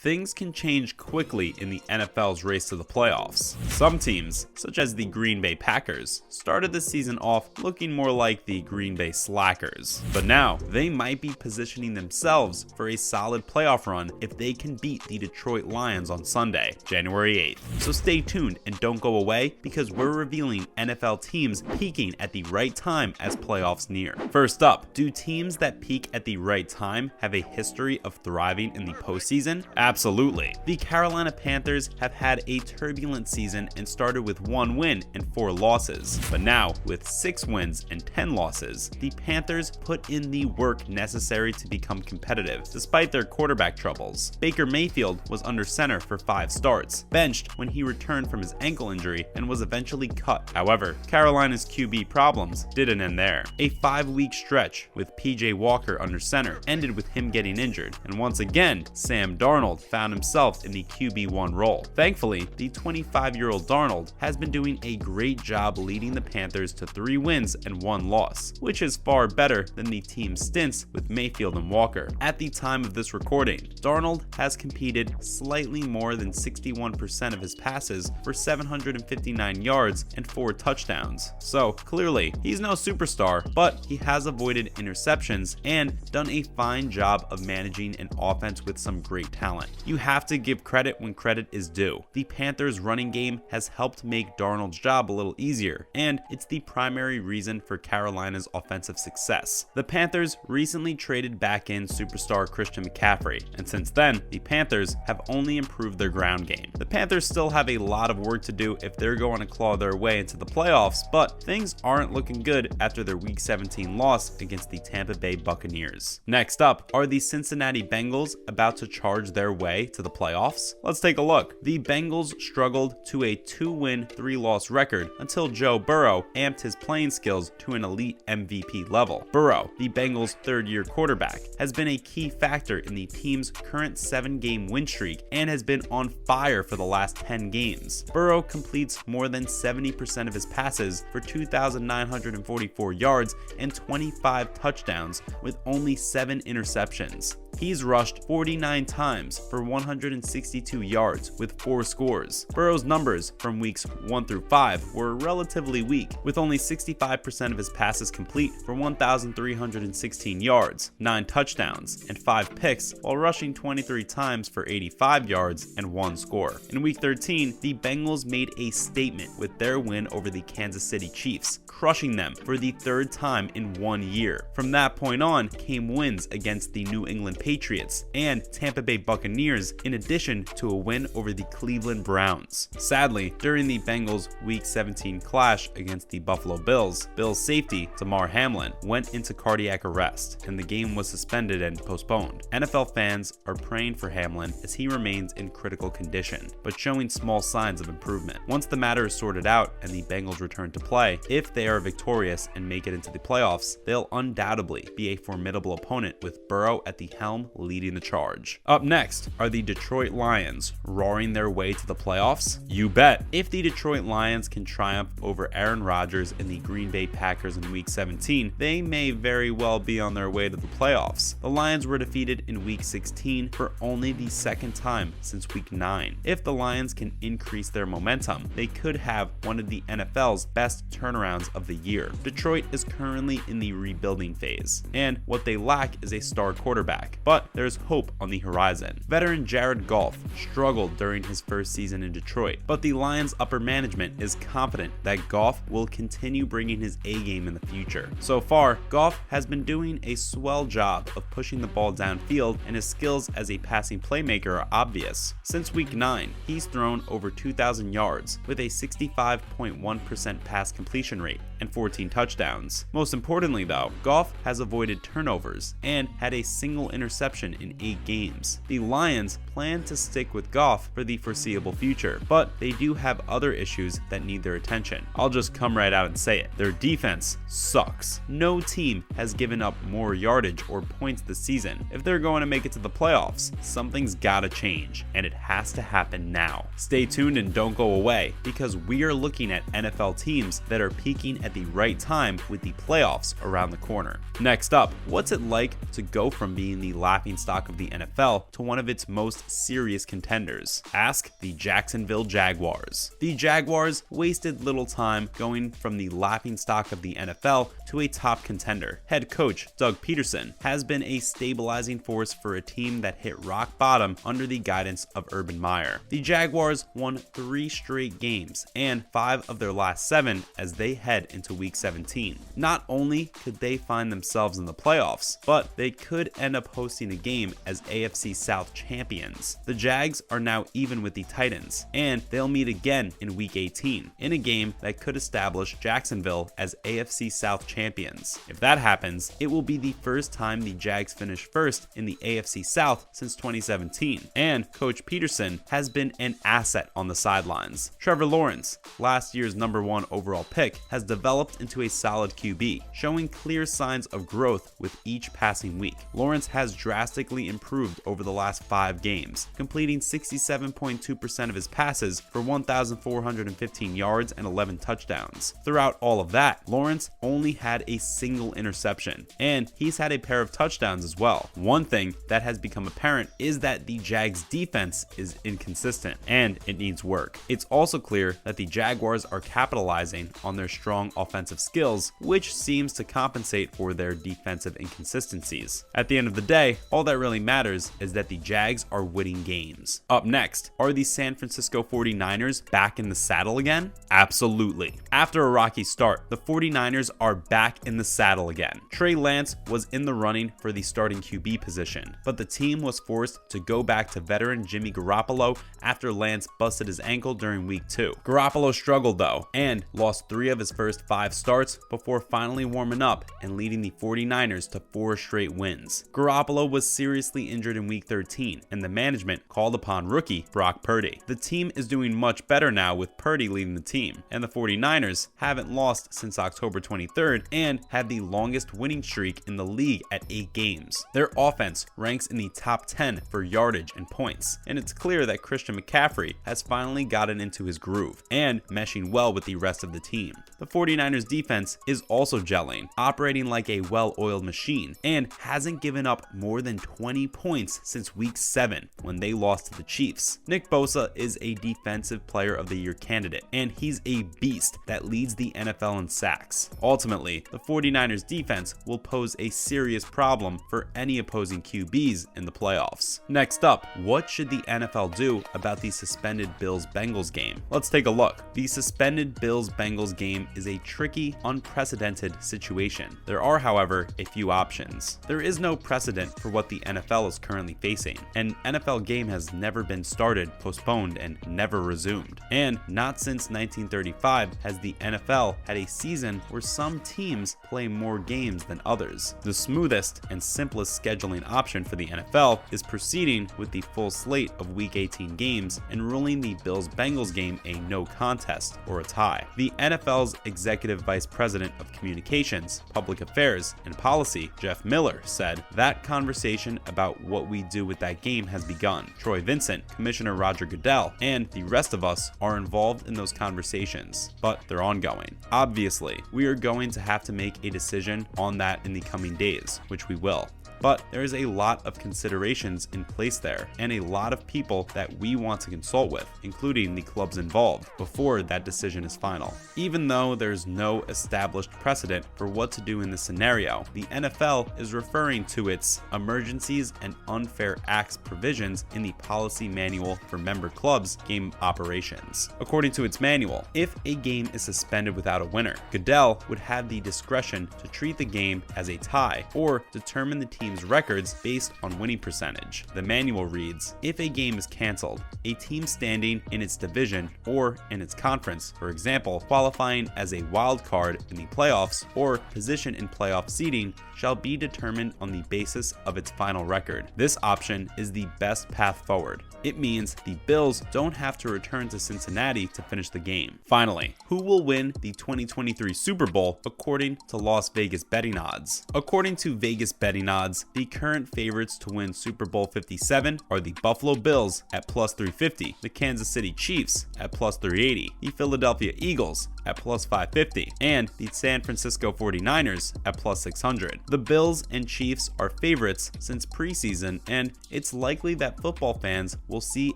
things can change quickly in the NFL's race to the playoffs. Some teams, such as the Green Bay Packers, started the season off looking more like the Green Bay Slackers. But now, they might be positioning themselves for a solid playoff run if they can beat the Detroit Lions on Sunday, January 8th. So stay tuned and don't go away, because we're revealing NFL teams peaking at the right time as playoffs near. First up, do teams that peak at the right time have a history of thriving in the postseason? Absolutely. The Carolina Panthers have had a turbulent season and started with 1 win and 4 losses. But now, with 6 wins and 10 losses, the Panthers put in the work necessary to become competitive, despite their quarterback troubles. Baker Mayfield was under center for 5 starts, benched when he returned from his ankle injury, and was eventually cut. However, Carolina's QB problems didn't end there. A 5-week stretch with PJ Walker under center ended with him getting injured, and once again, Sam Darnold found himself in the QB1 role. Thankfully, the 25-year-old Darnold has been doing a great job leading the Panthers to 3 wins and 1 loss, which is far better than the team's stints with Mayfield and Walker. At the time of this recording, Darnold has completed slightly more than 61% of his passes for 759 yards and 4 touchdowns. So clearly, he's no superstar, but he has avoided interceptions and done a fine job of managing an offense with some great talent. You have to give credit when credit is due. The Panthers' running game has helped make Darnold's job a little easier, and it's the primary reason for Carolina's offensive success. The Panthers recently traded back in superstar Christian McCaffrey, and since then, the Panthers have only improved their ground game. The Panthers still have a lot of work to do if they're going to claw their way into the playoffs, but things aren't looking good after their Week 17 loss against the Tampa Bay Buccaneers. Next up, are the Cincinnati Bengals about to charge their way to the playoffs? Let's take a look. The Bengals struggled to a 2-win, 3-loss record until Joe Burrow amped his playing skills to an elite MVP level. Burrow, the Bengals' third-year quarterback, has been a key factor in the team's current 7-game win streak and has been on fire for the last 10 games. Burrow completes more than 70% of his passes for 2,944 yards and 25 touchdowns with only 7 interceptions. He's rushed 49 times for 162 yards with 4 scores. Burrow's numbers from weeks 1 through 5 were relatively weak, with only 65% of his passes complete for 1,316 yards, 9 touchdowns, and 5 picks, while rushing 23 times for 85 yards and 1 score. In week 13, the Bengals made a statement with their win over the Kansas City Chiefs, crushing them for the 3rd time in 1 year. From that point on came wins against the New England Patriots and Tampa Bay Buccaneers, in addition to a win over the Cleveland Browns. Sadly, during the Bengals' Week 17 clash against the Buffalo Bills, Bills safety Damar Hamlin went into cardiac arrest, and the game was suspended and postponed. NFL fans are praying for Hamlin as he remains in critical condition, but showing small signs of improvement. Once the matter is sorted out and the Bengals return to play, if they are victorious and make it into the playoffs, they'll undoubtedly be a formidable opponent with Burrow at the helm leading the charge. Up next, are the Detroit Lions roaring their way to the playoffs? You bet. If the Detroit Lions can triumph over Aaron Rodgers and the Green Bay Packers in Week 17, they may very well be on their way to the playoffs. The Lions were defeated in Week 16 for only the 2nd time since Week 9. If the Lions can increase their momentum, they could have one of the NFL's best turnarounds of the year. Detroit is currently in the rebuilding phase, and what they lack is a star quarterback. But there's hope on the horizon. Veteran Jared Goff struggled during his first season in Detroit, but the Lions' upper management is confident that Goff will continue bringing his A-game in the future. So far, Goff has been doing a swell job of pushing the ball downfield, and his skills as a passing playmaker are obvious. Since Week 9, he's thrown over 2,000 yards with a 65.1% pass completion rate and 14 touchdowns. Most importantly though, Goff has avoided turnovers and had a single interception in 8 games. The Lions plan to stick with Goff for the foreseeable future, but they do have other issues that need their attention. I'll just come right out and say it. Their defense sucks. No team has given up more yardage or points this season. If they're going to make it to the playoffs, something's gotta change, and it has to happen now. Stay tuned and don't go away, because we are looking at NFL teams that are peaking at the right time with the playoffs around the corner. Next up, what's it like to go from being the laughingstock of the NFL to one of its most serious contenders? Ask the Jacksonville Jaguars. The Jaguars wasted little time going from the laughingstock of the NFL to a top contender. Head coach Doug Peterson has been a stabilizing force for a team that hit rock bottom under the guidance of Urban Meyer. The Jaguars won 3 straight games and 5 of their last 7 as they head into week 17. Not only could they find themselves in the playoffs, but they could end up hosting a game as AFC South champions. The Jags are now even with the Titans, and they'll meet again in week 18 in a game that could establish Jacksonville as AFC South champions. If that happens, it will be the first time the Jags finish first in the AFC South since 2017, and Coach Peterson has been an asset on the sidelines. Trevor Lawrence, last year's #1 overall pick, has developed into a solid QB, showing clear signs of growth with each passing week. Lawrence has drastically improved over the last 5 games, completing 67.2% of his passes for 1,415 yards and 11 touchdowns. Throughout all of that, Lawrence only had a single interception, and he's had a pair of touchdowns as well. One thing that has become apparent is that the Jags defense is inconsistent, and it needs work. It's also clear that the Jaguars are capitalizing on their strong offensive skills, which seems to compensate for their defensive inconsistencies. At the end of the day, all that really matters is that the Jags are winning games. Up next, are the San Francisco 49ers back in the saddle again? Absolutely. After a rocky start, the 49ers are back in the saddle again. Trey Lance was in the running for the starting QB position, but the team was forced to go back to veteran Jimmy Garoppolo after Lance busted his ankle during week 2. Garoppolo struggled though, and lost 3 of his first 5 starts before finally warming up and leading the 49ers to 4 straight wins. Garoppolo was seriously injured in week 13, and the management called upon rookie Brock Purdy. The team is doing much better now with Purdy leading the team, and the 49ers haven't lost since October 23rd and have the longest winning streak in the league at 8 games. Their offense ranks in the top 10 for yardage and points, and it's clear that Christian McCaffrey has finally gotten into his groove and meshing well with the rest of the team. The 49ers defense is also gelling, operating like a well-oiled machine, and hasn't given up more than 20 points since week 7 when they lost to the Chiefs. Nick Bosa is a defensive player of the year candidate, and he's a beast that leads the NFL in sacks. Ultimately, the 49ers defense will pose a serious problem for any opposing QBs in the playoffs. Next up, what should the NFL do about the suspended Bills-Bengals game? Let's take a look. The suspended Bills-Bengals game is a tricky, unprecedented situation. There are, however, a few options. There is no precedent for what the NFL is currently facing. An NFL game has never been started, postponed, and never resumed. And not since 1935 has the NFL had a season where some teams play more games than others. The smoothest and simplest scheduling option for the NFL is proceeding with the full slate of Week 18 games and ruling the Bills-Bengals game a no contest or a tie. The NFL's Executive Vice President of Communications, Public Affairs, and Policy, Jeff Miller, said that conversation about what we do with that game has begun. Troy Vincent, Commissioner Roger Goodell, and the rest of us are involved in those conversations, but they're ongoing. Obviously, we are going to have to make a decision on that in the coming days, which we will. But there is a lot of considerations in place there, and a lot of people that we want to consult with, including the clubs involved, before that decision is final. Even though there's no established precedent for what to do in this scenario, the NFL is referring to its emergencies and unfair acts provisions in the policy manual for member clubs' game operations. According to its manual, if a game is suspended without a winner, Goodell would have the discretion to treat the game as a tie or determine the team's records based on winning percentage. The manual reads, if a game is canceled, a team standing in its division or in its conference, for example, qualifying as a wild card in the playoffs or position in playoff seeding, shall be determined on the basis of its final record. This option is the best path forward. It means the Bills don't have to return to Cincinnati to finish the game. Finally, who will win the 2023 Super Bowl according to Las Vegas betting odds? According to Vegas betting odds, odds, the current favorites to win Super Bowl 57 are the Buffalo Bills at plus 350, the Kansas City Chiefs at plus 380, the Philadelphia Eagles at plus 550, and the San Francisco 49ers at plus 600. The Bills and Chiefs are favorites since preseason, and it's likely that football fans will see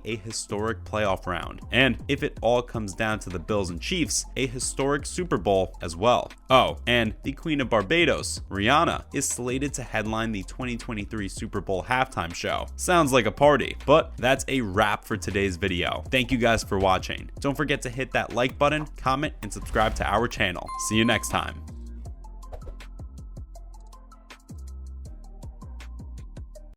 a historic playoff round. And if it all comes down to the Bills and Chiefs, a historic Super Bowl as well. Oh, and the Queen of Barbados, Rihanna, is slated to headline the 2023 Super Bowl halftime show. Sounds like a party, but that's a wrap for today's video. Thank you guys for watching. Don't forget to hit that like button, comment, and subscribe to our channel. See you next time.